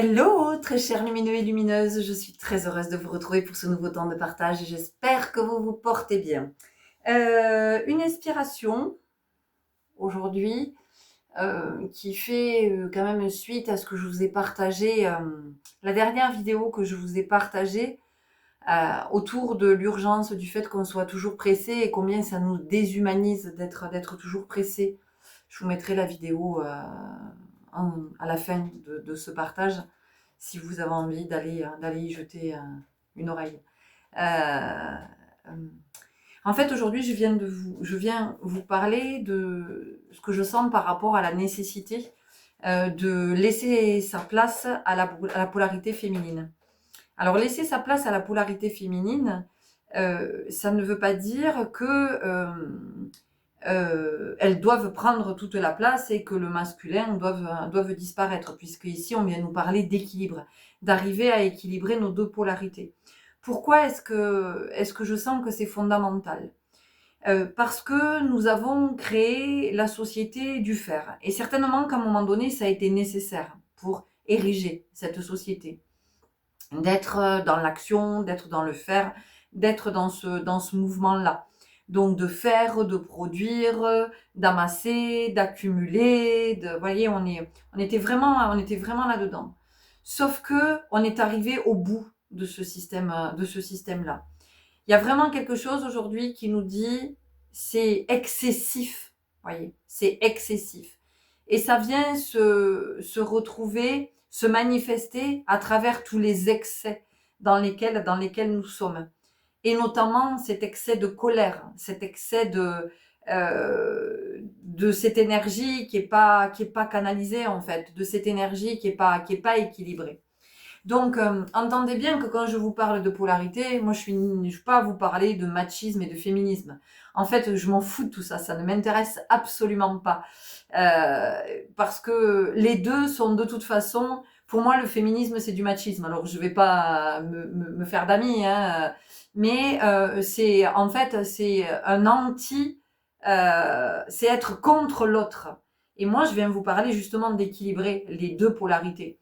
Hello, très chers lumineux et lumineuses, je suis très heureuse de vous retrouver pour ce nouveau temps de partage et j'espère que vous vous portez bien. Une inspiration aujourd'hui qui fait quand même suite à ce que je vous ai partagé, la dernière vidéo que je vous ai partagée autour de l'urgence du fait qu'on soit toujours pressé et combien ça nous déshumanise d'être toujours pressé. Je vous mettrai la vidéo à la fin de ce partage si vous avez envie d'aller y jeter une oreille. Euh, euh, En fait, aujourd'hui, je viens vous parler de ce que je sens par rapport à la nécessité de laisser sa place à la polarité féminine. Alors, laisser sa place à la polarité féminine, ça ne veut pas dire que elles doivent prendre toute la place et que le masculin doive disparaître, puisque ici on vient nous parler d'équilibre, d'arriver à équilibrer nos deux polarités. Pourquoi est-ce que je sens que c'est fondamental? Parce que nous avons créé la société du faire, et certainement qu'à un moment donné ça a été nécessaire pour ériger cette société, d'être dans l'action, d'être dans le faire, d'être dans ce mouvement-là. Donc de faire, de produire, d'amasser, d'accumuler, vous voyez, on était vraiment là-dedans. Sauf que on est arrivé au bout de ce système-là. Il y a vraiment quelque chose aujourd'hui qui nous dit c'est excessif, voyez, c'est excessif. Et ça vient se retrouver, se manifester à travers tous les excès dans lesquels nous sommes. Et notamment cet excès de colère, cet excès de cette énergie qui est pas canalisée en fait, de cette énergie qui est pas équilibrée. Donc, entendez bien que quand je vous parle de polarité, moi je suis pas à vous parler de machisme et de féminisme. En fait, je m'en fous de tout ça, ça ne m'intéresse absolument pas. Parce que les deux sont de toute façon, pour moi le féminisme c'est du machisme. Alors je vais pas me faire d'amis, hein, mais en fait c'est un c'est être contre l'autre. Et moi je viens vous parler justement d'équilibrer les deux polarités.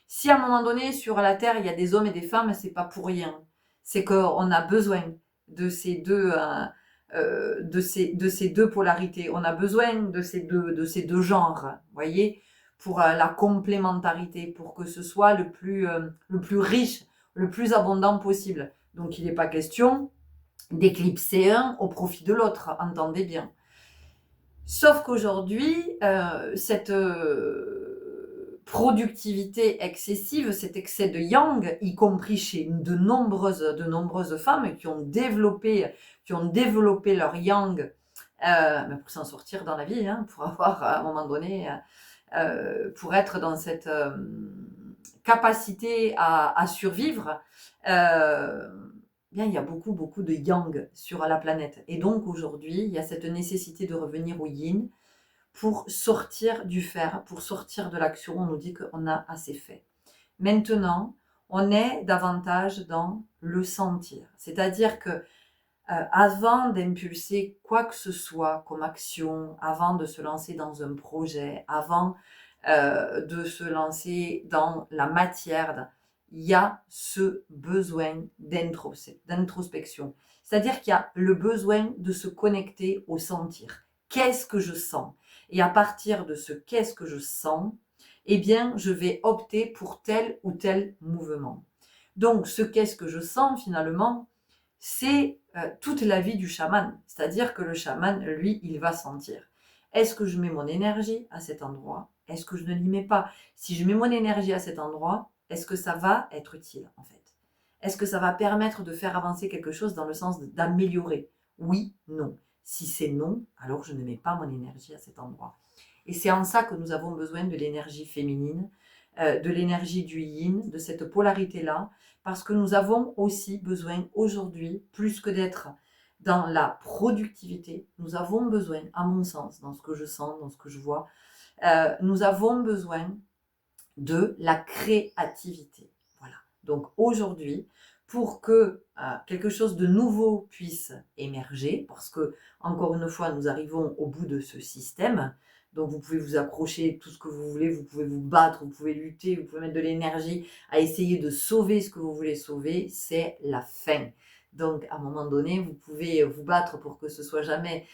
Si à un moment donné, sur la Terre, il y a des hommes et des femmes, c'est pas pour rien. C'est qu'on a besoin de de ces deux polarités. On a besoin de ces deux genres, voyez, pour la complémentarité, pour que ce soit le plus riche, le plus abondant possible. Donc, il n'est pas question d'éclipser un au profit de l'autre, entendez bien. Sauf qu'aujourd'hui, cette productivité excessive, cet excès de yang, y compris chez de nombreuses femmes qui ont développé leur yang pour s'en sortir dans la vie, hein, pour avoir à un moment donné, pour être dans cette capacité à survivre. Bien, il y a beaucoup de yang sur la planète. Et donc aujourd'hui, il y a cette nécessité de revenir au yin pour sortir du faire, pour sortir de l'action. On nous dit qu'on a assez fait. Maintenant, on est davantage dans le sentir. C'est-à-dire que avant d'impulser quoi que ce soit comme action, avant de se lancer dans un projet, avant de se lancer dans la matière, il y a ce besoin d'introspection. C'est-à-dire qu'il y a le besoin de se connecter au sentir. Qu'est-ce que je sens? Et à partir de ce qu'est-ce que je sens, eh bien, je vais opter pour tel ou tel mouvement. Donc, ce qu'est-ce que je sens finalement, c'est toute la vie du chaman. C'est-à-dire que le chaman, lui, il va sentir. Est-ce que je mets mon énergie à cet endroit? Est-ce que je ne l'y mets pas? Si je mets mon énergie à cet endroit, est-ce que ça va être utile en fait? Est-ce que ça va permettre de faire avancer quelque chose dans le sens d'améliorer? Oui, non. Si c'est non, alors je ne mets pas mon énergie à cet endroit. Et c'est en ça que nous avons besoin de l'énergie féminine, de l'énergie du yin, de cette polarité-là, parce que nous avons aussi besoin aujourd'hui, plus que d'être dans la productivité, nous avons besoin, à mon sens, dans ce que je sens, dans ce que je vois, nous avons besoin de la créativité. Voilà. Donc aujourd'hui, pour que quelque chose de nouveau puisse émerger, parce que, encore une fois, nous arrivons au bout de ce système, Donc vous pouvez vous accrocher tout ce que vous voulez, vous pouvez vous battre, vous pouvez lutter, vous pouvez mettre de l'énergie à essayer de sauver ce que vous voulez sauver, c'est la fin. Donc à un moment donné, vous pouvez vous battre pour que ce soit jamais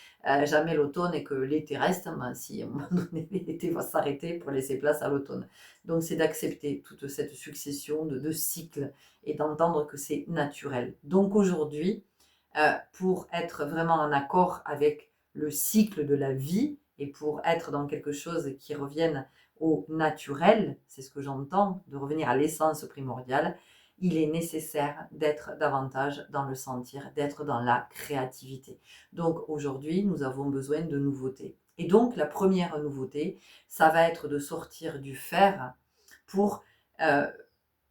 l'automne et que l'été reste, ben, si à un moment donné l'été va s'arrêter pour laisser place à l'automne. Donc c'est d'accepter toute cette succession de cycles et d'entendre que c'est naturel. Donc aujourd'hui, pour être vraiment en accord avec le cycle de la vie et pour être dans quelque chose qui revienne au naturel, c'est ce que j'entends, de revenir à l'essence primordiale, il est nécessaire d'être davantage dans le sentir, d'être dans la créativité. Donc aujourd'hui, nous avons besoin de nouveautés. Et donc la première nouveauté, ça va être de sortir du faire pour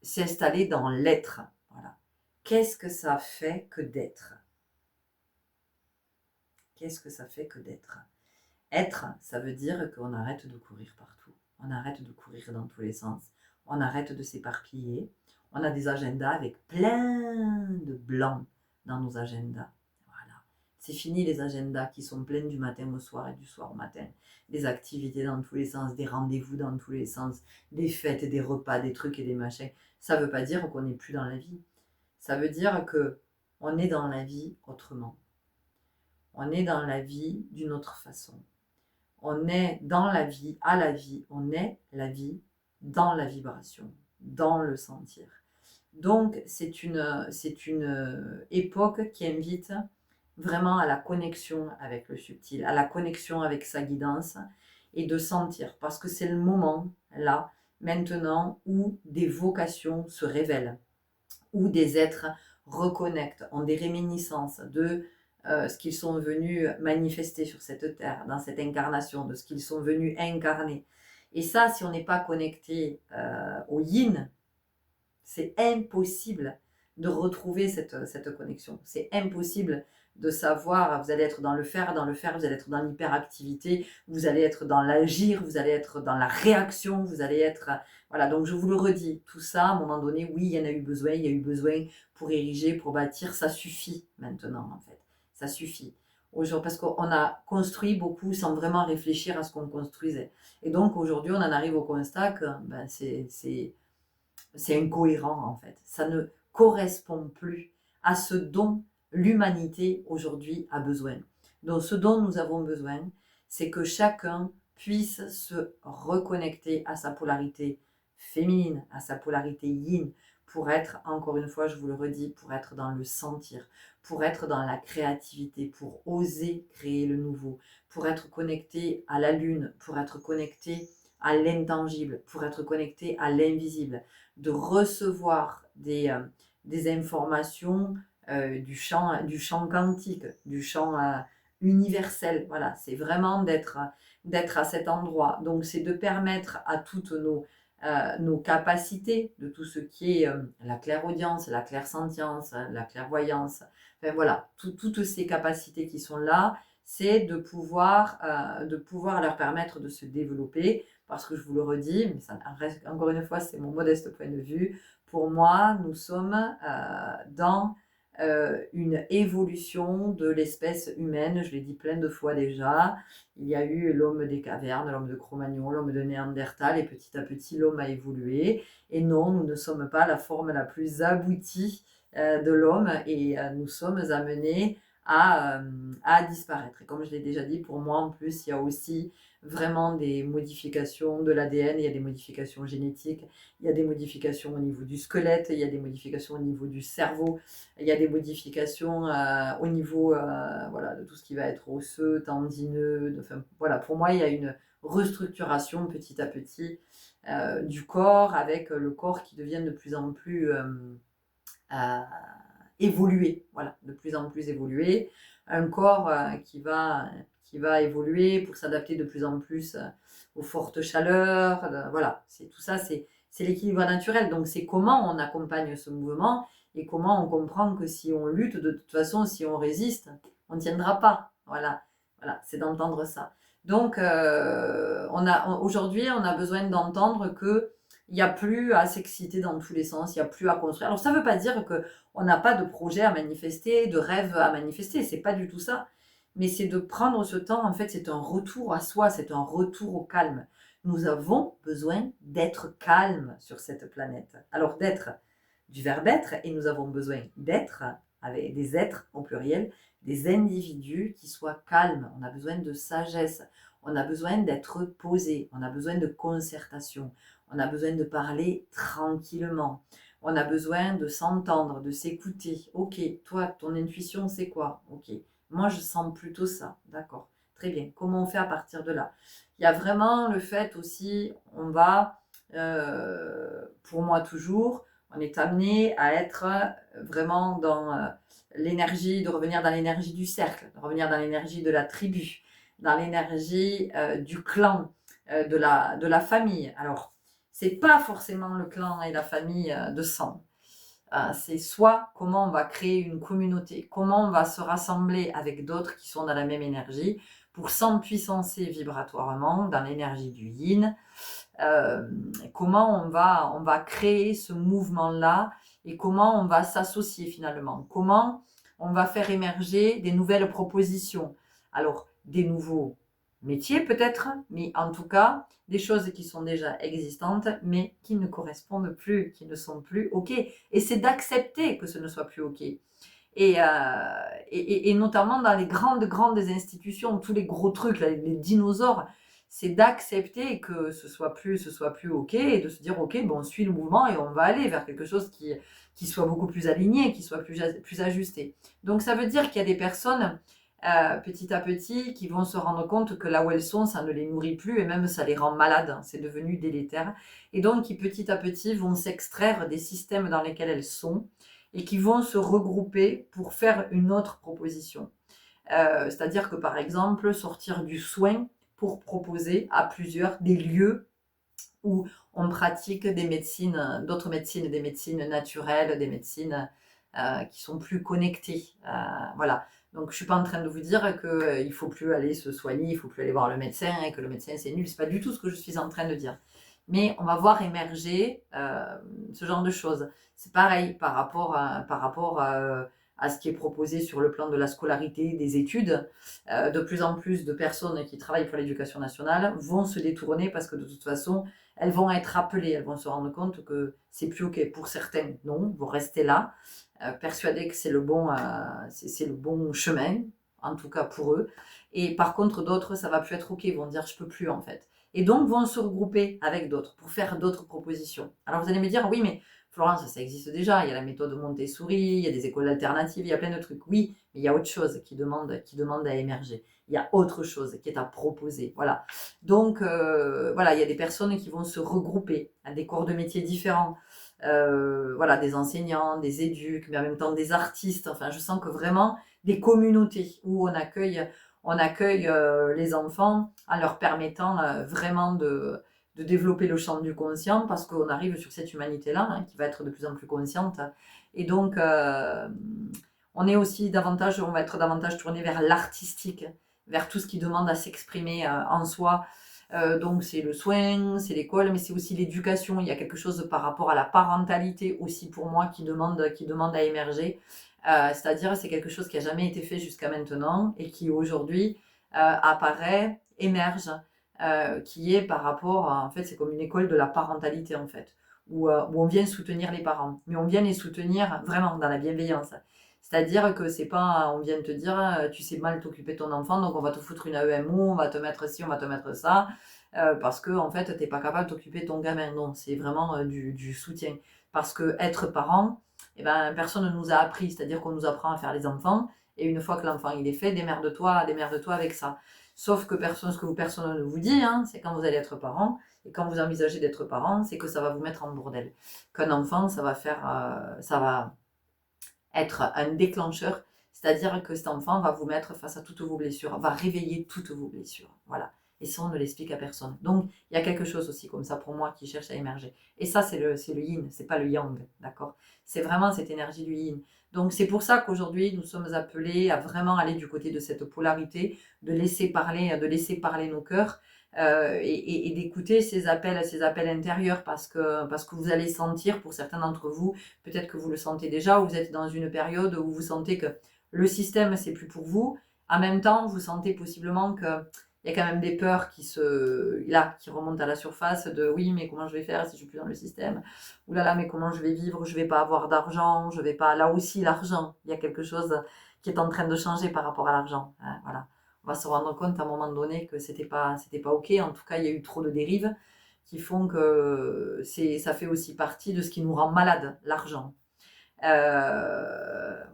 s'installer dans l'être. Voilà. Qu'est-ce que ça fait que d'être? Qu'est-ce que ça fait que d'être? Être, ça veut dire qu'on arrête de courir partout. On arrête de courir dans tous les sens. On arrête de s'éparpiller. On a des agendas avec plein de blancs dans nos agendas. Voilà. C'est fini les agendas qui sont pleins du matin au soir et du soir au matin. Des activités dans tous les sens, des rendez-vous dans tous les sens, des fêtes, des repas, des trucs et des machins. Ça ne veut pas dire qu'on n'est plus dans la vie. Ça veut dire qu'on est dans la vie autrement. On est dans la vie d'une autre façon. On est dans la vie, à la vie, on est la vie dans la vibration, dans le sentir. Donc c'est une époque qui invite vraiment à la connexion avec le subtil, à la connexion avec sa guidance et de sentir, parce que c'est le moment, là, maintenant, où des vocations se révèlent, où des êtres reconnectent, ont des réminiscences de ce qu'ils sont venus manifester sur cette terre, dans cette incarnation, de ce qu'ils sont venus incarner. Et ça, si on n'est pas connecté au yin, c'est impossible de retrouver cette connexion. C'est impossible de savoir, vous allez être dans le faire, vous allez être dans l'hyperactivité, vous allez être dans l'agir, vous allez être dans la réaction, vous allez être... Voilà, donc je vous le redis, tout ça, à un moment donné, oui, il y en a eu besoin, il y a eu besoin pour ériger, pour bâtir, ça suffit maintenant, en fait. Ça suffit. Aujourd'hui, parce qu'on a construit beaucoup sans vraiment réfléchir à ce qu'on construisait. Et donc aujourd'hui, on en arrive au constat que ben, c'est incohérent en fait. Ça ne correspond plus à ce dont l'humanité aujourd'hui a besoin. Donc ce dont nous avons besoin, c'est que chacun puisse se reconnecter à sa polarité féminine, à sa polarité yin, pour être, encore une fois, je vous le redis, pour être dans le sentir, pour être dans la créativité, pour oser créer le nouveau, pour être connecté à la lune, pour être connecté à l'intangible, pour être connecté à l'invisible, de recevoir des informations du champ quantique, du champ universel. Voilà, c'est vraiment d'être à cet endroit. Donc, c'est de permettre à toutes nos capacités, de tout ce qui est la clairaudience, la clairsentience, la clairvoyance, enfin voilà, toutes ces capacités qui sont là, c'est de pouvoir leur permettre de se développer, parce que je vous le redis, mais ça reste, encore une fois, c'est mon modeste point de vue, pour moi, nous sommes dans une évolution de l'espèce humaine, je l'ai dit plein de fois déjà. Il y a eu l'homme des cavernes, l'homme de Cro-Magnon, l'homme de Néandertal, et petit à petit l'homme a évolué. Et non, nous ne sommes pas la forme la plus aboutie de l'homme, et nous sommes amenés à disparaître. Et comme je l'ai déjà dit, pour moi en plus, il y a aussi vraiment des modifications de l'ADN, il y a des modifications génétiques, il y a des modifications au niveau du squelette, il y a des modifications au niveau du cerveau, il y a des modifications au niveau voilà, de tout ce qui va être osseux, tendineux. Enfin, voilà, pour moi, il y a une restructuration petit à petit du corps, avec le corps qui devient de plus en plus évolué. Voilà, de plus en plus évolué. Un corps qui va évoluer pour s'adapter de plus en plus aux fortes chaleurs. Voilà, tout ça, c'est l'équilibre naturel. Donc, c'est comment on accompagne ce mouvement et comment on comprend que si on lutte, de toute façon, si on résiste, on ne tiendra pas. Voilà, c'est d'entendre ça. Donc, aujourd'hui, on a besoin d'entendre que il n'y a plus à s'exciter dans tous les sens, il n'y a plus à construire. Alors, ça ne veut pas dire qu'on n'a pas de projet à manifester, de rêve à manifester, c'est pas du tout ça. mais c'est de prendre ce temps, en fait, c'est un retour à soi, c'est un retour au calme. Nous avons besoin d'être calmes sur cette planète. Alors d'être, du verbe être, et nous avons besoin d'être, avec des êtres au pluriel, des individus qui soient calmes. On a besoin de sagesse, on a besoin d'être posé, on a besoin de concertation, on a besoin de parler tranquillement, on a besoin de s'entendre, de s'écouter. Ok, toi, ton intuition, c'est quoi? Ok, moi, je sens plutôt ça. D'accord, très bien. Comment on fait à partir de là? Il y a vraiment le fait aussi, on va, pour moi toujours, on est amené à être vraiment dans l'énergie, de revenir dans l'énergie du cercle, de revenir dans l'énergie de la tribu, dans l'énergie du clan, de la famille. Alors, c'est pas forcément le clan et la famille de sang. C'est soit comment on va créer une communauté, comment on va se rassembler avec d'autres qui sont dans la même énergie pour s'empuissancer vibratoirement dans l'énergie du yin. Comment on va créer ce mouvement-là et comment on va s'associer finalement. Comment on va faire émerger des nouvelles propositions. Alors, des nouveaux métiers peut-être, mais en tout cas, des choses qui sont déjà existantes, mais qui ne correspondent plus, qui ne sont plus OK. Et c'est d'accepter que ce ne soit plus OK. Et notamment dans les grandes institutions, tous les gros trucs, là, les dinosaures, c'est d'accepter que ce soit plus OK et de se dire OK, bon, on suit le mouvement et on va aller vers quelque chose qui soit beaucoup plus aligné, qui soit plus ajusté. Donc ça veut dire qu'il y a des personnes petit à petit qui vont se rendre compte que là où elles sont, ça ne les nourrit plus et même ça les rend malades, hein, c'est devenu délétère. Et donc qui petit à petit vont s'extraire des systèmes dans lesquels elles sont et qui vont se regrouper pour faire une autre proposition. C'est-à-dire que par exemple, sortir du soin pour proposer à plusieurs des lieux où on pratique des médecines, d'autres médecines, des médecines naturelles, des médecines qui sont plus connectées. Voilà. Donc je suis pas en train de vous dire qu'il ne faut plus aller se soigner, il faut plus aller voir le médecin et que le médecin c'est nul. C'est pas du tout ce que je suis en train de dire. Mais on va voir émerger ce genre de choses. C'est pareil par rapport à ce qui est proposé sur le plan de la scolarité, des études. De plus en plus de personnes qui travaillent pour l'éducation nationale vont se détourner parce que de toute façon, elles vont être appelées, elles vont se rendre compte que c'est plus OK. Pour certains, non, vont rester là, persuadés que c'est le bon chemin, en tout cas pour eux. Et par contre, d'autres, ça va plus être OK, ils vont dire je peux plus en fait. Et donc vont se regrouper avec d'autres pour faire d'autres propositions. Alors vous allez me dire oui, mais Florence, ça existe déjà. Il y a la méthode Montessori, il y a des écoles alternatives, il y a plein de trucs. Oui, mais il y a autre chose qui demande à émerger. Il y a autre chose qui est à proposer. Voilà. Donc, voilà, il y a des personnes qui vont se regrouper à des corps de métiers différents. Voilà, des enseignants, des éduques, mais en même temps des artistes. Enfin, je sens que vraiment des communautés où on accueille les enfants en leur permettant vraiment de développer le champ du conscient parce qu'on arrive sur cette humanité-là hein, qui va être de plus en plus consciente. Et donc, on va être davantage tourné vers l'artistique, vers tout ce qui demande à s'exprimer en soi. Donc, c'est le soin, c'est l'école, mais c'est aussi l'éducation. Il y a quelque chose par rapport à la parentalité aussi pour moi qui demande à émerger. C'est-à-dire, c'est quelque chose qui n'a jamais été fait jusqu'à maintenant et qui aujourd'hui apparaît, émerge qui est par rapport en fait, c'est comme une école de la parentalité, en fait, où on vient soutenir les parents, mais on vient les soutenir vraiment dans la bienveillance. C'est-à-dire que c'est pas, on vient te dire, tu sais mal t'occuper de ton enfant, donc on va te foutre une AEMO, on va te mettre ci, on va te mettre ça, parce que en fait, t'es pas capable de t'occuper de ton gamin. Non, c'est vraiment du soutien. Parce que être parent, eh ben, personne ne nous a appris, c'est-à-dire qu'on nous apprend à faire les enfants, et une fois que l'enfant il est fait, démerde-toi avec ça. Sauf que personne ne vous dit, hein, c'est quand vous allez être parent, et quand vous envisagez d'être parent, c'est que ça va vous mettre en bordel. Qu'un enfant, ça va être un déclencheur, c'est-à-dire que cet enfant va vous mettre face à toutes vos blessures, va réveiller toutes vos blessures. Voilà. Et ça, on ne l'explique à personne. Donc, il y a quelque chose aussi comme ça pour moi qui cherche à émerger. Et ça, c'est le yin, c'est pas le yang, d'accord? C'est vraiment cette énergie du yin. Donc, c'est pour ça qu'aujourd'hui, nous sommes appelés à vraiment aller du côté de cette polarité, de laisser parler nos cœurs, et d'écouter ces appels intérieurs parce que vous allez sentir, pour certains d'entre vous, peut-être que vous le sentez déjà, ou vous êtes dans une période où vous sentez que le système, c'est plus pour vous. En même temps, vous sentez possiblement qu'il y a quand même des peurs qui remontent à la surface de oui, mais comment je vais faire si je suis plus dans le système? Ouh là là, mais comment je vais vivre? Je vais pas avoir d'argent, je vais pas. Là aussi, l'argent, il y a quelque chose qui est en train de changer par rapport à l'argent, hein, voilà. On va se rendre compte à un moment donné que c'était pas ok. En tout cas, il y a eu trop de dérives qui font que ça fait aussi partie de ce qui nous rend malade, l'argent.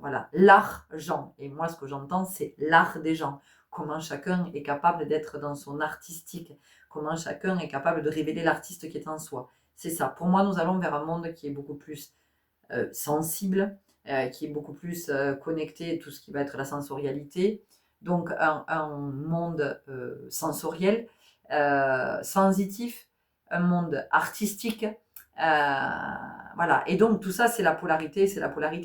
Voilà, l'argent. Et moi, ce que j'entends, c'est l'art des gens. Comment chacun est capable d'être dans son artistique. Comment chacun est capable de révéler l'artiste qui est en soi. C'est ça. Pour moi, nous allons vers un monde qui est beaucoup plus sensible, qui est beaucoup plus connecté à tout ce qui va être la sensorialité. Donc, un monde sensoriel, sensitif, un monde artistique. Voilà. Et donc, tout ça, c'est la polarité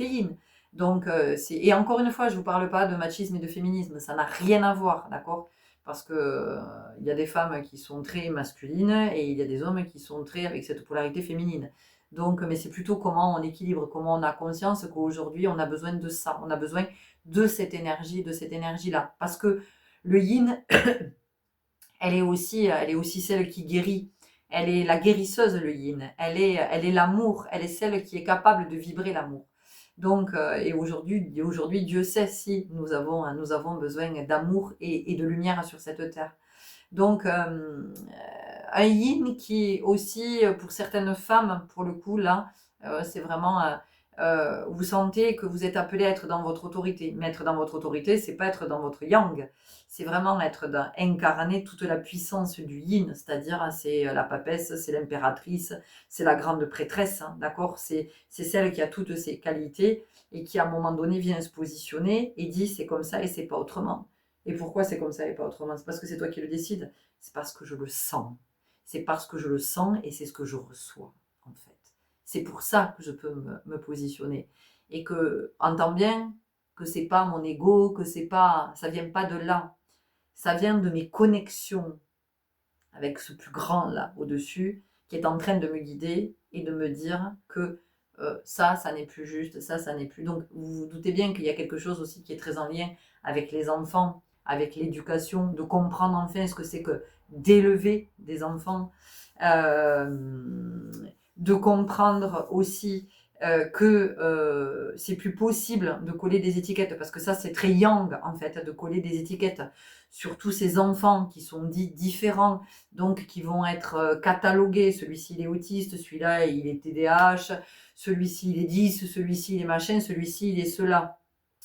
yin. Donc, et encore une fois, je ne vous parle pas de machisme et de féminisme, ça n'a rien à voir, d'accord? Parce que il y a des femmes qui sont très masculines et il y a des hommes qui sont très avec cette polarité féminine. Donc, mais c'est plutôt comment on équilibre, comment on a conscience qu'aujourd'hui, on a besoin de ça, on a besoin de cette énergie-là. Parce que le yin, elle est aussi celle qui guérit. Elle est la guérisseuse, le yin. Elle est l'amour. Elle est celle qui est capable de vibrer l'amour. Donc, et aujourd'hui, Dieu sait si nous avons besoin d'amour et de lumière sur cette terre. Donc, un yin qui aussi, pour certaines femmes, pour le coup, là, c'est vraiment, vous sentez que vous êtes appelé à être dans votre autorité. Mais être dans votre autorité, c'est pas être dans votre yang. C'est vraiment incarner toute la puissance du yin, c'est-à-dire c'est la papesse, c'est l'impératrice, c'est la grande prêtresse, hein, d'accord? C'est celle qui a toutes ses qualités et qui, à un moment donné, vient se positionner et dit c'est comme ça et c'est pas autrement. Et pourquoi c'est comme ça et pas autrement? C'est parce que c'est toi qui le décides. C'est parce que je le sens. C'est parce que je le sens et c'est ce que je reçois, en fait. C'est pour ça que je peux me positionner. Et que, entends bien que c'est pas mon ego, que ça vient pas de là. Ça vient de mes connexions avec ce plus grand là, au-dessus, qui est en train de me guider et de me dire que ça n'est plus juste, ça n'est plus. Donc, vous vous doutez bien qu'il y a quelque chose aussi qui est très en lien avec les enfants, avec l'éducation, de comprendre enfin ce que c'est que d'élever des enfants, de comprendre aussi que c'est plus possible de coller des étiquettes, parce que ça c'est très yang en fait, de coller des étiquettes sur tous ces enfants qui sont dits différents, donc qui vont être catalogués, celui-ci il est autiste, celui-là il est TDAH, celui-ci il est 10, celui-ci il est machin, celui-ci il est cela.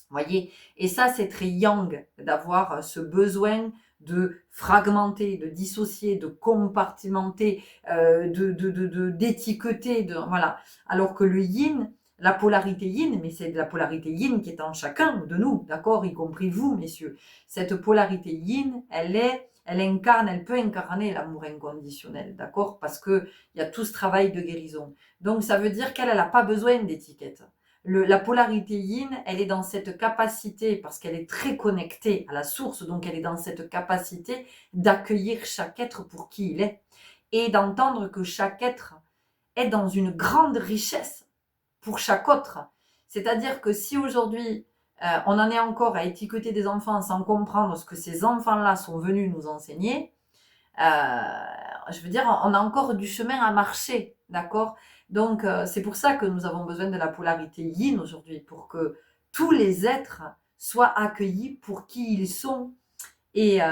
Voyez, et ça c'est très yang d'avoir ce besoin de fragmenter, de dissocier, de compartimenter, d'étiqueter, voilà. Alors que le yin, la polarité yin, mais c'est de la polarité yin qui est en chacun de nous, d'accord, y compris vous, messieurs. Cette polarité yin, elle peut incarner l'amour inconditionnel, d'accord, parce que il y a tout ce travail de guérison. Donc ça veut dire qu'elle n'a pas besoin d'étiquette. La polarité yin, elle est dans cette capacité, parce qu'elle est très connectée à la source, donc elle est dans cette capacité d'accueillir chaque être pour qui il est, et d'entendre que chaque être est dans une grande richesse pour chaque autre. C'est-à-dire que si aujourd'hui, on en est encore à étiqueter des enfants sans comprendre ce que ces enfants-là sont venus nous enseigner, je veux dire, on a encore du chemin à marcher, d'accord? Donc, c'est pour ça que nous avons besoin de la polarité yin aujourd'hui, pour que tous les êtres soient accueillis pour qui ils sont et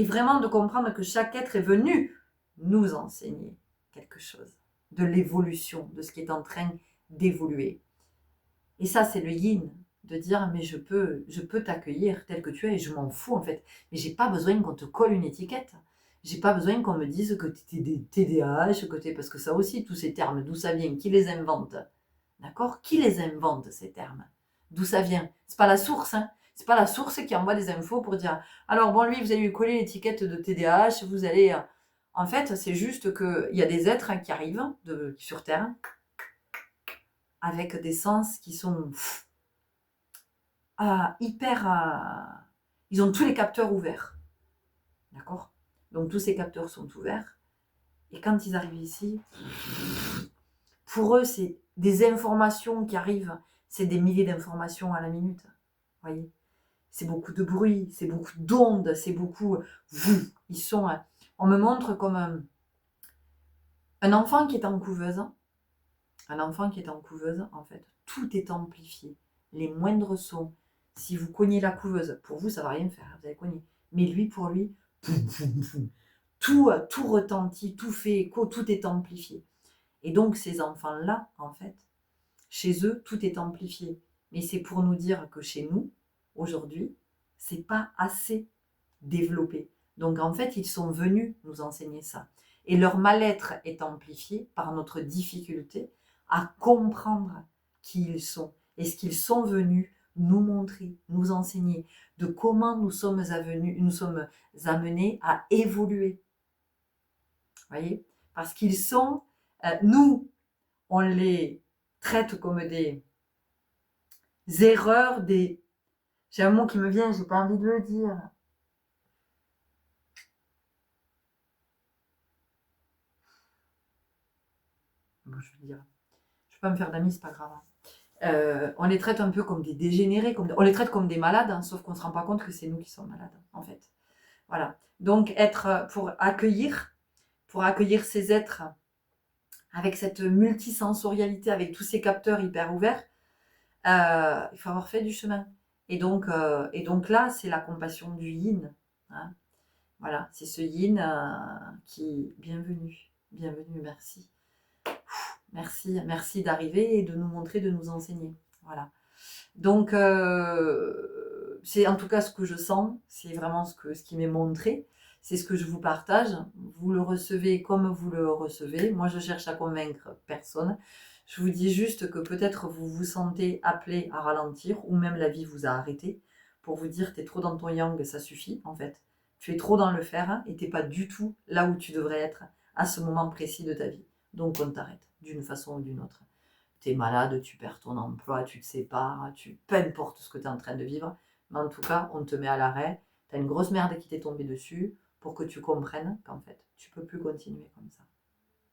vraiment de comprendre que chaque être est venu nous enseigner quelque chose, de l'évolution, de ce qui est en train d'évoluer. Et ça, c'est le yin, de dire, mais je peux t'accueillir tel que tu es et je m'en fous en fait. Mais j'ai pas besoin qu'on te colle une étiquette. J'ai pas besoin qu'on me dise que tu es des TDAH, parce que ça aussi, tous ces termes, d'où ça vient, qui les invente? D'accord? Qui les invente, ces termes? D'où ça vient? C'est pas la source, hein? C'est pas la source qui envoie des infos pour dire, alors bon, lui, vous allez lui coller l'étiquette de TDAH, vous allez... En fait, c'est juste qu'il y a des êtres qui arrivent sur Terre avec des sens qui sont hyper... ils ont tous les capteurs ouverts. D'accord? Donc tous ces capteurs sont ouverts. Et quand ils arrivent ici, pour eux, c'est des informations qui arrivent. C'est des milliers d'informations à la minute. Voyez? c'est beaucoup de bruit, c'est beaucoup d'ondes, c'est beaucoup... Ils sont... On me montre comme un enfant qui est en couveuse. Un enfant qui est en couveuse, en fait, tout est amplifié. Les moindres sons. Si vous cognez la couveuse, pour vous, ça ne va rien faire, vous allez cogner. Mais lui, pour lui, tout retentit, tout fait écho, tout est amplifié. Et donc, ces enfants-là, en fait, chez eux, tout est amplifié. Mais c'est pour nous dire que chez nous, aujourd'hui, c'est pas assez développé. Donc, en fait, ils sont venus nous enseigner ça. Et leur mal-être est amplifié par notre difficulté à comprendre qui ils sont et ce qu'ils sont venus nous montrer, nous enseigner, de comment nous sommes amenés à évoluer. Vous voyez? Parce qu'ils sont, nous, on les traite comme des erreurs, des... J'ai un mot qui me vient, j'ai pas envie de le dire. Bon, je veux dire, je peux pas me faire d'amis, c'est pas grave. On les traite un peu comme des dégénérés, on les traite comme des malades, hein, sauf qu'on ne se rend pas compte que c'est nous qui sommes malades, en fait. Voilà. Donc, pour accueillir ces êtres avec cette multisensorialité, avec tous ces capteurs hyper ouverts, il faut avoir fait du chemin. Et donc là, c'est la compassion du yin. Hein. Voilà, c'est ce yin qui... Bienvenue, merci. Merci d'arriver et de nous montrer, de nous enseigner. Voilà. Donc, c'est en tout cas ce que je sens, c'est vraiment ce qui m'est montré, c'est ce que je vous partage. Vous le recevez comme vous le recevez. Moi, je cherche à convaincre personne. Je vous dis juste que peut-être vous vous sentez appelé à ralentir, ou même la vie vous a arrêté pour vous dire t'es trop dans ton yang, ça suffit en fait. Tu es trop dans le faire et t'es pas du tout là où tu devrais être à ce moment précis de ta vie. Donc on t'arrête d'une façon ou d'une autre. Tu es malade, tu perds ton emploi, tu te sépares, peu importe ce que tu es en train de vivre, mais en tout cas, on te met à l'arrêt, tu as une grosse merde qui t'est tombée dessus pour que tu comprennes qu'en fait, tu peux plus continuer comme ça.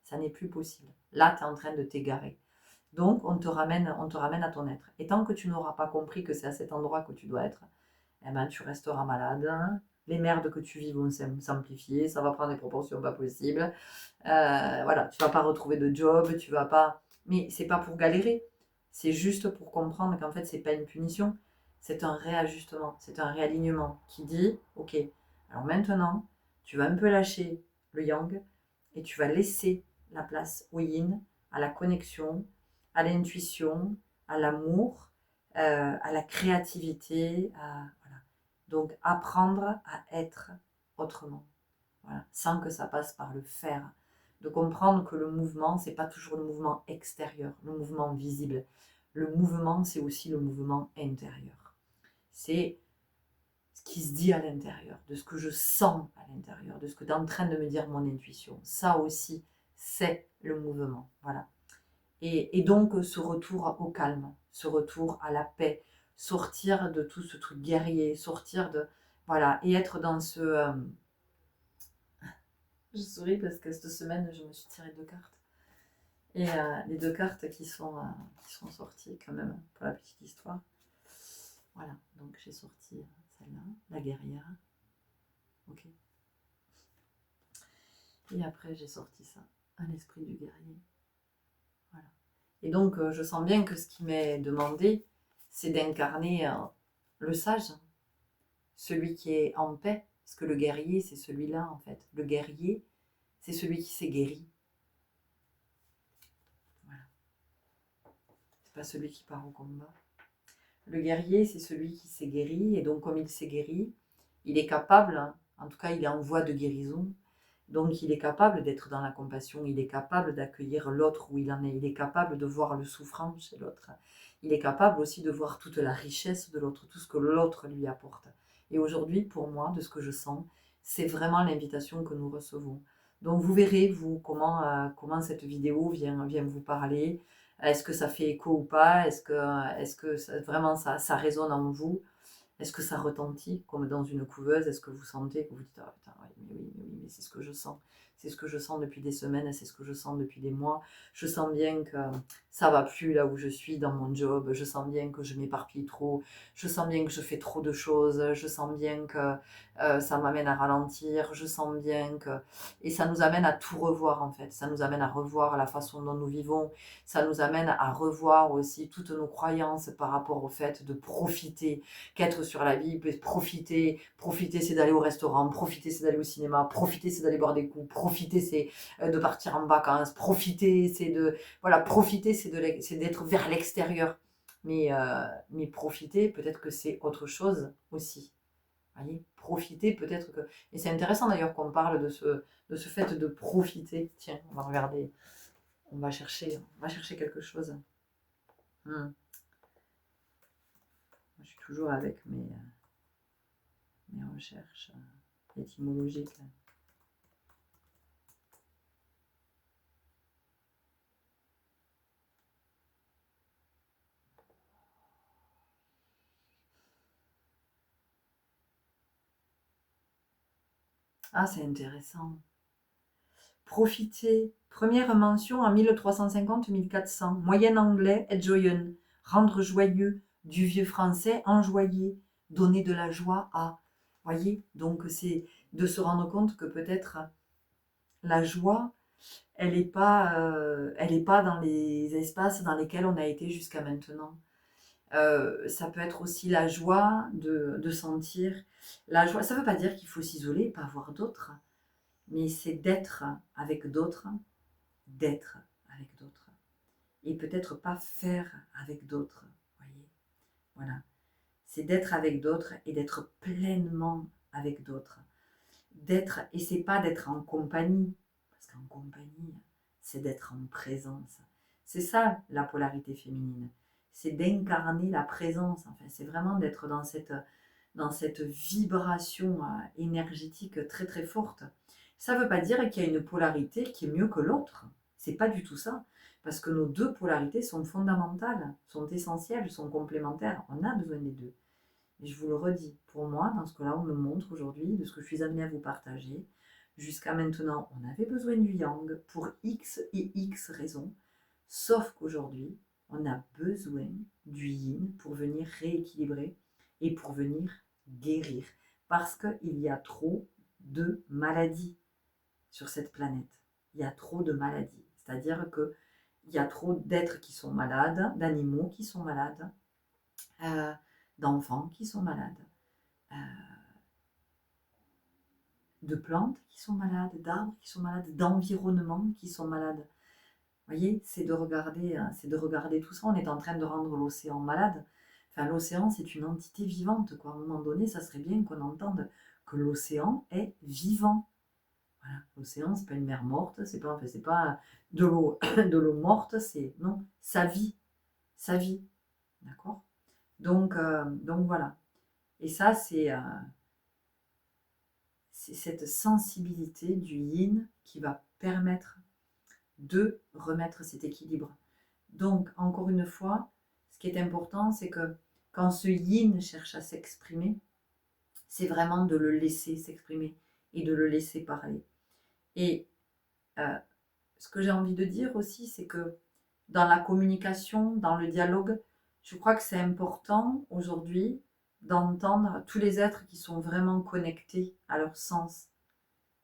Ça n'est plus possible. Là, tu es en train de t'égarer. Donc, on te ramène à ton être. Et tant que tu n'auras pas compris que c'est à cet endroit que tu dois être, eh ben, tu resteras malade. Les merdes que tu vis vont s'amplifier, ça va prendre des proportions pas possibles. Voilà, tu vas pas retrouver de job, tu vas pas... Mais c'est pas pour galérer, c'est juste pour comprendre qu'en fait, c'est pas une punition, c'est un réajustement, c'est un réalignement qui dit, ok, alors maintenant, tu vas un peu lâcher le yang et tu vas laisser la place au yin, à la connexion, à l'intuition, à l'amour, à la créativité, voilà. Donc apprendre à être autrement, voilà, sans que ça passe par le faire. De comprendre que le mouvement, c'est pas toujours le mouvement extérieur, le mouvement visible. Le mouvement, c'est aussi le mouvement intérieur. C'est ce qui se dit à l'intérieur, de ce que je sens à l'intérieur, de ce que est en train de me dire mon intuition. Ça aussi, c'est le mouvement. Voilà. Et donc, ce retour au calme, ce retour à la paix, sortir de tout ce truc guerrier, sortir de... Voilà, et être dans ce... Je souris parce que cette semaine, je me suis tiré 2 cartes. Et les 2 cartes qui sont sorties quand même, pour la petite histoire. Voilà, donc j'ai sorti celle-là, la guerrière. Ok. Et après, j'ai sorti ça, un esprit du guerrier. Voilà. Et donc, je sens bien que ce qui m'est demandé, c'est d'incarner le sage, celui qui est en paix. Parce que le guerrier, c'est celui-là, en fait. Le guerrier, c'est celui qui s'est guéri. Voilà. C'est pas celui qui part au combat. Le guerrier, c'est celui qui s'est guéri. Et donc, comme il s'est guéri, il est capable, en tout cas, il est en voie de guérison. Donc, il est capable d'être dans la compassion. Il est capable d'accueillir l'autre où il en est. Il est capable de voir le souffrant chez l'autre. Il est capable aussi de voir toute la richesse de l'autre, tout ce que l'autre lui apporte. Et aujourd'hui, pour moi, de ce que je sens, c'est vraiment l'invitation que nous recevons. Donc vous verrez, vous, comment cette vidéo vient vous parler. Est-ce que ça fait écho ou pas? Est-ce que vraiment ça résonne en vous? Est-ce que ça retentit comme dans une couveuse? Est-ce que vous sentez que vous dites, ah putain, mais oui, c'est ce que je sens. C'est ce que je sens depuis des semaines, c'est ce que je sens depuis des mois. Je sens bien que ça va plus là où je suis dans mon job. Je sens bien que je m'éparpille trop. Je sens bien que je fais trop de choses. Je sens bien que ça m'amène à ralentir. Je sens bien que... Et ça nous amène à tout revoir en fait. Ça nous amène à revoir la façon dont nous vivons. Ça nous amène à revoir aussi toutes nos croyances par rapport au fait de profiter, qu'être sur la vie, profiter. Profiter, c'est d'aller au restaurant. Profiter, c'est d'aller au cinéma. Profiter, c'est d'aller boire des coups. Profiter, c'est de partir en vacances. Profiter, c'est de... Voilà, profiter, c'est d'être vers l'extérieur. Mais profiter, peut-être que c'est autre chose aussi. Vous voyez, profiter, peut-être que... Et c'est intéressant d'ailleurs qu'on parle de ce fait de profiter. Tiens, on va regarder. On va chercher quelque chose. Je suis toujours avec mes recherches étymologiques. Ah, c'est intéressant. Profiter. Première mention en 1350-1400. Moyen anglais, être joyeux. Rendre joyeux. Du vieux français, enjoyer. Donner de la joie à. Voyez, donc c'est de se rendre compte que peut-être la joie, elle n'est pas dans les espaces dans lesquels on a été jusqu'à maintenant. Ça peut être aussi la joie de sentir. La joie, ça ne veut pas dire qu'il faut s'isoler, pas voir d'autres, mais c'est d'être avec d'autres, d'être avec d'autres. Et peut-être pas faire avec d'autres, voyez. Voilà. C'est d'être avec d'autres et d'être pleinement avec d'autres. D'être, et c'est pas d'être en compagnie, parce qu'en compagnie, c'est d'être en présence. C'est ça la polarité féminine. C'est d'incarner la présence. Enfin, c'est vraiment d'être dans cette vibration énergétique très très forte. Ça ne veut pas dire qu'il y a une polarité qui est mieux que l'autre. C'est pas du tout ça. Parce que nos deux polarités sont fondamentales, sont essentielles, sont complémentaires. On a besoin des deux. Et je vous le redis, pour moi, dans ce que là on me montre aujourd'hui, de ce que je suis amenée à vous partager, jusqu'à maintenant, on avait besoin du yang pour X et X raisons, sauf qu'aujourd'hui, on a besoin du yin pour venir rééquilibrer et pour venir guérir. Parce qu'il y a trop de maladies sur cette planète. Il y a trop de maladies. C'est-à-dire qu'il y a trop d'êtres qui sont malades, d'animaux qui sont malades, d'enfants qui sont malades, de plantes qui sont malades, d'arbres qui sont malades, d'environnements qui sont malades. Vous voyez, c'est de regarder tout ça. On est en train de rendre l'océan malade. Enfin, l'océan, c'est une entité vivante, quoi. À un moment donné, ça serait bien qu'on entende que l'océan est vivant. Voilà. L'océan, c'est pas une mer morte, c'est pas de l'eau, de l'eau morte, c'est non, sa vie, d'accord. Donc voilà. Et ça, c'est cette sensibilité du yin qui va permettre de remettre cet équilibre. Donc, encore une fois, ce qui est important, c'est que quand ce yin cherche à s'exprimer, c'est vraiment de le laisser s'exprimer et de le laisser parler. Et ce que j'ai envie de dire aussi, c'est que dans la communication, dans le dialogue, je crois que c'est important aujourd'hui d'entendre tous les êtres qui sont vraiment connectés à leur sens.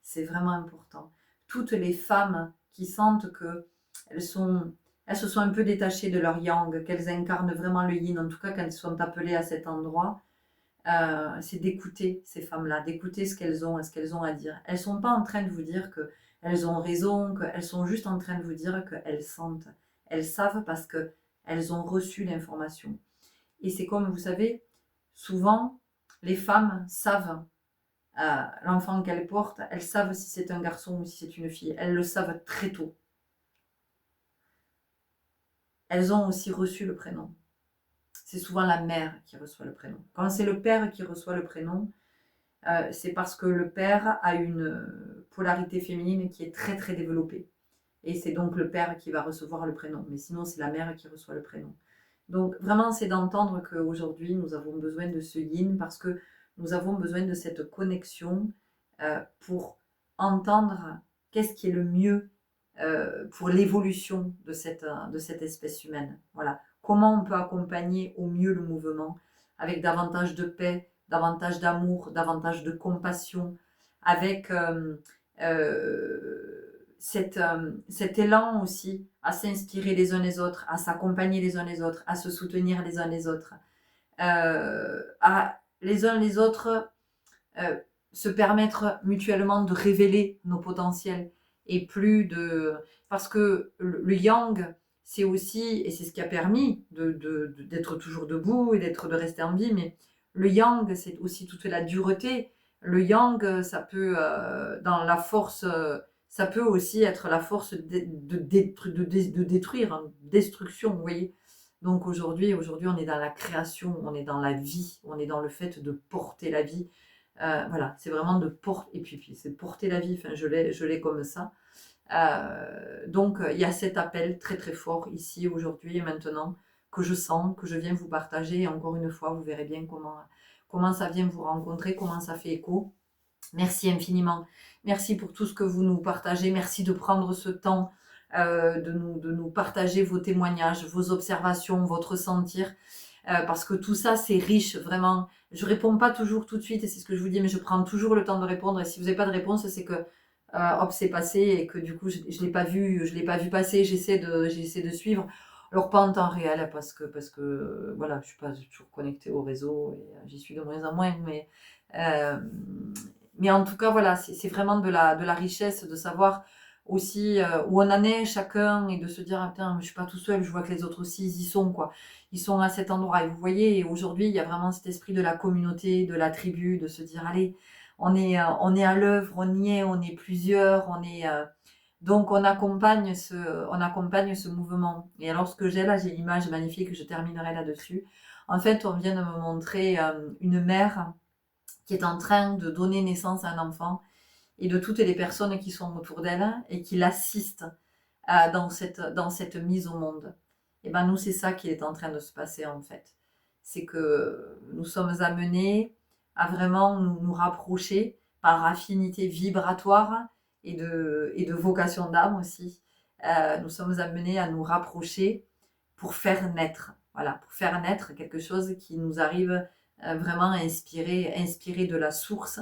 C'est vraiment important. Toutes les femmes qui sentent qu'elles elles se sont un peu détachées de leur yang, qu'elles incarnent vraiment le yin, en tout cas quand elles sont appelées à cet endroit, c'est d'écouter ces femmes-là, d'écouter ce qu'elles ont à dire. Elles ne sont pas en train de vous dire qu'elles ont raison, qu'elles sont juste en train de vous dire qu'elles sentent. Elles savent parce qu'elles ont reçu l'information. Et c'est comme, vous savez, souvent, les femmes savent l'enfant qu'elles portent, elles savent si c'est un garçon ou si c'est une fille. Elles le savent très tôt. Elles ont aussi reçu le prénom. C'est souvent la mère qui reçoit le prénom. Quand c'est le père qui reçoit le prénom, c'est parce que le père a une polarité féminine qui est très très développée. Et c'est donc le père qui va recevoir le prénom. Mais sinon, c'est la mère qui reçoit le prénom. Donc vraiment, c'est d'entendre qu'aujourd'hui, nous avons besoin de ce yin parce que nous avons besoin de cette connexion pour entendre qu'est-ce qui est le mieux pour l'évolution de cette espèce humaine. Voilà. Comment on peut accompagner au mieux le mouvement avec davantage de paix, davantage d'amour, davantage de compassion, avec cet élan aussi à s'inspirer les uns les autres, à s'accompagner les uns les autres, à se soutenir les uns les autres, à les uns les autres euh, se permettre mutuellement de révéler nos potentiels et plus de... Parce que le yang, c'est aussi, et c'est ce qui a permis d'être toujours debout et de rester en vie, mais le yang, c'est aussi toute la dureté. Le yang, ça peut, dans la force, ça peut aussi être la force de détruire, hein, destruction, vous voyez. Donc aujourd'hui, on est dans la création, on est dans la vie, on est dans le fait de porter la vie. Voilà, c'est vraiment de porter, et puis c'est porter la vie, enfin, je l'ai comme ça. Donc, il y a cet appel très très fort ici, aujourd'hui et maintenant, que je sens, que je viens vous partager. Et encore une fois, vous verrez bien comment ça vient vous rencontrer, comment ça fait écho. Merci infiniment. Merci pour tout ce que vous nous partagez. Merci de prendre ce temps de nous partager vos témoignages, vos observations, votre sentir. Parce que tout ça, c'est riche, vraiment. Je réponds pas toujours tout de suite, et c'est ce que je vous dis, mais je prends toujours le temps de répondre. Et si vous n'avez pas de réponse, c'est que hop, c'est passé et que du coup, je l'ai pas vu passer. J'essaie de suivre. Alors pas en temps réel parce que voilà, je suis pas toujours connectée au réseau et j'y suis de moins en moins. Euh, mais en tout cas, voilà, c'est vraiment de la richesse de savoir aussi où on en est chacun et de se dire, ah, putain, je suis pas tout seul, je vois que les autres aussi, ils y sont, quoi. Ils sont à cet endroit. Et vous voyez, et aujourd'hui, il y a vraiment cet esprit de la communauté, de la tribu, de se dire, allez, on est à l'œuvre, on y est, on est plusieurs, donc on accompagne ce mouvement. Et alors, ce que j'ai là, j'ai l'image magnifique, je terminerai là-dessus. En fait, on vient de me montrer une mère qui est en train de donner naissance à un enfant et de toutes les personnes qui sont autour d'elle et qui l'assistent dans cette mise au monde. Et ben nous, c'est ça qui est en train de se passer en fait. C'est que nous sommes amenés à vraiment nous rapprocher par affinité vibratoire et de vocation d'âme aussi. Nous sommes amenés à nous rapprocher pour faire naître. Voilà, pour faire naître quelque chose qui nous arrive vraiment inspiré de la source.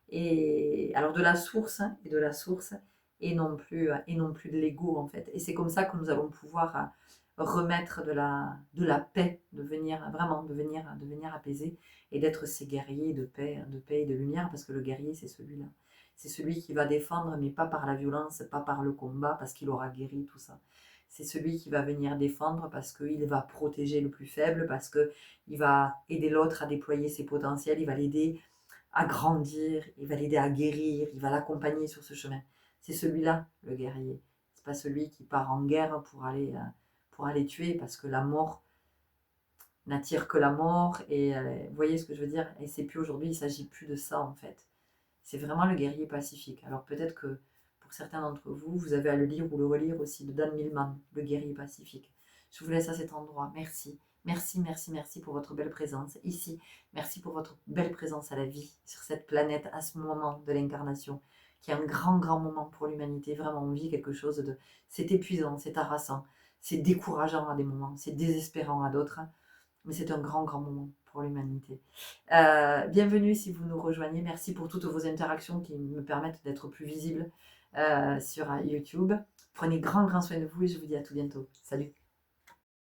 Et alors de la source et de la source et non plus de l'ego en fait. Et c'est comme ça que nous allons pouvoir remettre de la paix, de venir apaiser et d'être ces guerriers de paix et de lumière, parce que le guerrier c'est celui-là. C'est celui qui va défendre, mais pas par la violence, pas par le combat, parce qu'il aura guéri tout ça. C'est celui qui va venir défendre parce qu'il va protéger le plus faible, parce qu'il va aider l'autre à déployer ses potentiels, il va l'aider à grandir, il va l'aider à guérir, il va l'accompagner sur ce chemin. C'est celui-là, le guerrier. C'est pas celui qui part en guerre pour aller tuer, parce que la mort n'attire que la mort. Et vous voyez ce que je veux dire? Et c'est plus aujourd'hui, il ne s'agit plus de ça en fait. C'est vraiment le guerrier pacifique. Alors peut-être que pour certains d'entre vous, vous avez à le lire ou le relire aussi, de Dan Millman, le guerrier pacifique. Je vous laisse à cet endroit. Merci. Merci, merci, merci pour votre belle présence ici. Merci pour votre belle présence à la vie sur cette planète à ce moment de l'incarnation, qui est un grand, grand moment pour l'humanité. Vraiment, on vit quelque chose de... C'est épuisant, c'est harassant, c'est décourageant à des moments, c'est désespérant à d'autres, mais c'est un grand, grand moment pour l'humanité. Bienvenue si vous nous rejoignez. Merci pour toutes vos interactions qui me permettent d'être plus visible sur YouTube. Prenez grand, grand soin de vous et je vous dis à tout bientôt. Salut!